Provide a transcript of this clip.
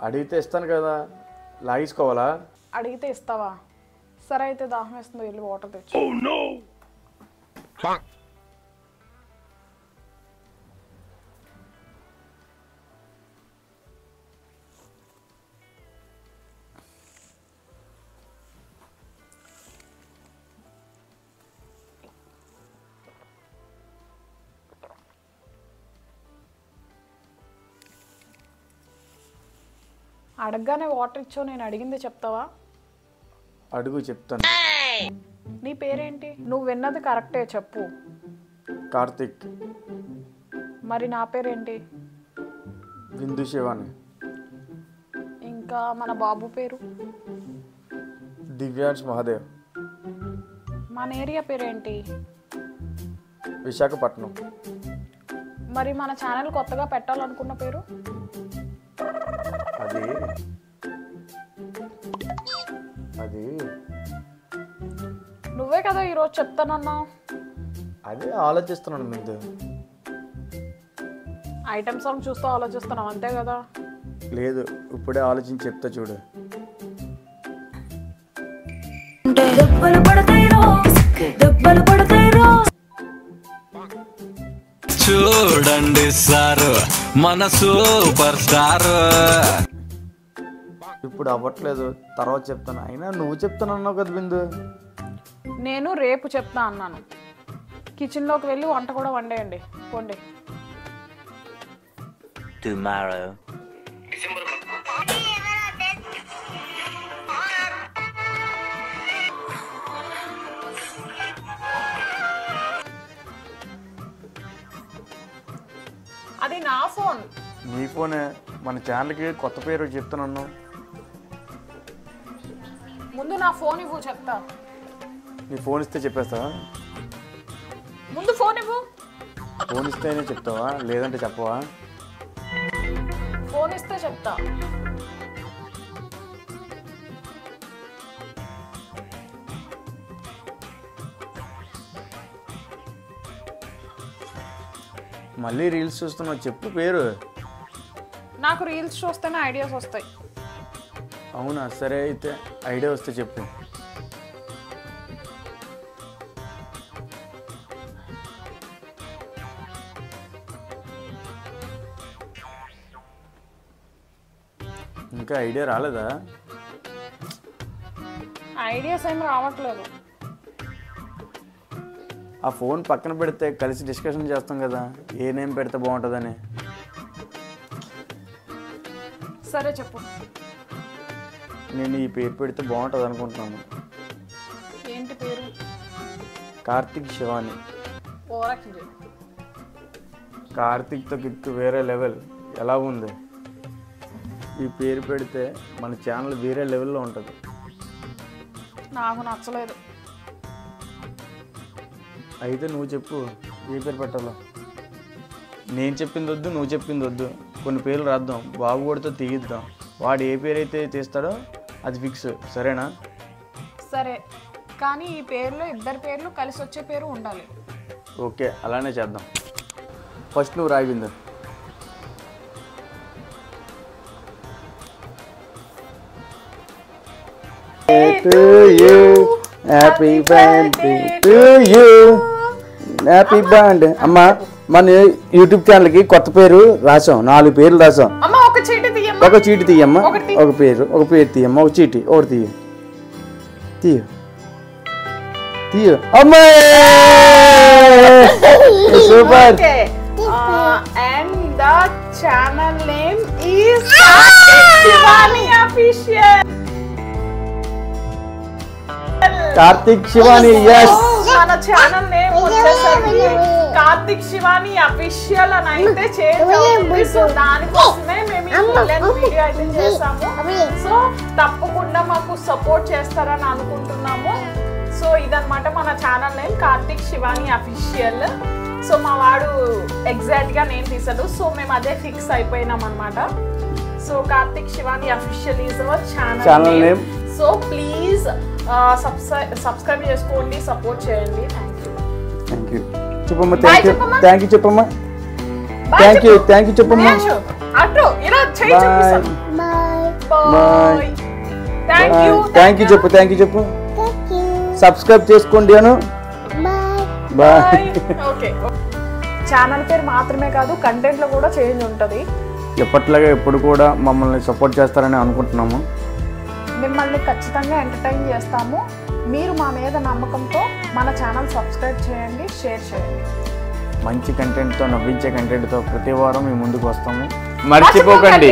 అడిగితే ఇస్తాను కదా, లాగేసుకోవాలా? అడిగితే ఇస్తావా? సరే అయితే దాహం వేస్తుంది, వెళ్ళి వాటర్ తెచ్చు. అడగగానే వాటర్ ఇచ్చావు, నేను అడిగింది చెప్తావా? అడుగు, చెప్తాను. నీ పేరేంటి? నువ్వు విన్నది కరెక్టే, చెప్పు. కార్తిక్. మరి నా పేరేంటి? బిందు శివాని. ఇంకా మన బాబు పేరు? దివ్యాంశ్ మహాదేవ్. మన ఏరియా పేరేంటి? విశాఖపట్నం. మరి మన ఛానల్ కొత్తగా పెట్టాలనుకున్న పేరు? అది నువ్వే కదా ఈరోజు చెప్తానన్నావు. అదే ఆలోచిస్తున్నాను. ముందు ఐటమ్ సాంగ్ చూస్తూ ఆలోచిస్తున్నావు అంతే కదా? లేదు, ఇప్పుడే ఆలోచించి చెప్తా చూడు. చూడండి సారు, మన సూపర్ స్టార్. ఇప్పుడు అవ్వట్లేదు, తర్వాత చెప్తాను. అయినా నువ్వు చెప్తానన్నావు కదా బిందు. నేను రేపు చెప్తా అన్నాను. కిచెన్లోకి వెళ్ళి వంట కూడా వండేయండి, పోండి. టుమారో. అది నా ఫోన్. నీ ఫోనే. మన ఛానల్కి కొత్త పేరు చెప్తానన్నావు. ముందు నా ఫోన్ ఇవ్వు, చెప్తా. నీ ఫోన్ ఇస్తే చెప్పేస్తావా? ముందు ఫోన్ ఇవ్వు. ఫోన్ ఇస్తేనే చెప్తావా, లేదంటే చెప్పవా? ఫోన్ ఇస్తే చెప్తా. మళ్ళీ రీల్స్ చూస్తున్నావు, చెప్పు పేరు. నాకు రీల్స్ చూస్తేనే ఐడియాస్ వస్తాయి. అవునా, సరే అయితే ఐడియా వస్తే చెప్పు. ఇంకా ఐడియా రాలేదా? ఐడియాస్ ఏం రావట్లేదు. ఆ ఫోన్ పక్కన పెడితే కలిసి డిస్కషన్ చేస్తాం కదా, ఏ నేమ్ పెడితే బాగుంటుందని. సరే చెప్పు. నేను ఈ పేరు పెడితే బాగుంటుంది అనుకుంటున్నాను. ఏంటి పేరు? కార్తిక్ శివాని. ఓరక్కి. కార్తిక్తో కిక్ వేరే లెవెల్. ఎలా ఉంది? ఈ పేరు పెడితే మన ఛానల్ వేరే లెవెల్లో ఉంటుంది. నాకు నచ్చలేదు. అయితే నువ్వు చెప్పు, ఏ పేరు పెట్టాలో. నేను చెప్పింది వద్దు, నువ్వు చెప్పింది వద్దు. కొన్ని పేర్లు రాద్దాం, బాబు వాడితో తీయిద్దాం. వాడు ఏ పేరు అయితే తీస్తాడో అది ఫిక్స్, సరేనా? సరే, కానీ ఈ పేరులో ఇద్దరు పేర్లు కలిసి వచ్చే పేరు ఉండాలి. ఓకే, అలానే చేద్దాం. ఫస్ట్ నువ్వు రాయిందా. Happy birthday to you. Happy birthday. అమ్మా, మన యూట్యూబ్ ఛానల్కి కొత్త పేరు రాసాం, 4 పేర్లు రాసాం. ఒక చీటి తీయమ్మా. ఒక చీటి తీయమ్మా. ఒక పేరు తీయమ్మా. ఒక చీటి ఒకటి తీయ. అమ్మా, super. And the channel name is Shivani Official. Karthik Shivani. yes. మన ఛానల్ నేమ్ వచ్చేసరికి కార్తిక్ శివాని అఫీషియల్ అని అయితే చేంజ్ అవుతుంది. సో దానికోసమే మేము ఈ వీడియో అయితే చేసాము. సో తప్పకుండా మాకు సపోర్ట్ చేస్తారని అనుకుంటున్నాము. సో ఇదన్నమాట మన channel name, Karthik Shivani official. So మా వాడు ఎగ్జాక్ట్ గా నేను తీసాడు, సో మేము అదే ఫిక్స్ అయిపోయినాం అనమాట. So Karthik Shivani official is our channel name. So please subscribe చేసుకోండి, సపోర్ట్ చేయండి. థ్యాంక్ యూ చెప్పమ్మా. థ్యాంక్ యూ చెప్పమ్మా. థ్యాంక్ యూ చెప్పమ్మా. అటు ఇలా చేయి చూపిస్తాను. బాయ్. థ్యాంక్ యూ చెప్పు సబ్స్క్రైబ్ చేసుకోండి అను. బాయ్. ఓకే, ఛానల్ పేరు మాత్రమే కాదు కంటెంట్ లో కూడా చేంజ్ ఉంటుంది. ఎప్పట్లాగా ఎప్పుడు కూడా మమ్మల్ని సపోర్ట్ చేస్తారని అనుకుంటున్నాము. మిమ్మల్ని ఖచ్చితంగా ఎంటర్టైన్ చేస్తాము. మీరు మా మీద నమ్మకంతో మన ఛానల్ సబ్స్క్రైబ్ చేయండి, షేర్ చేయండి. మంచి కంటెంట్తో, నవ్వించే కంటెంట్తో ప్రతి వారం మీ ముందుకు వస్తాము. మర్చిపోకండి.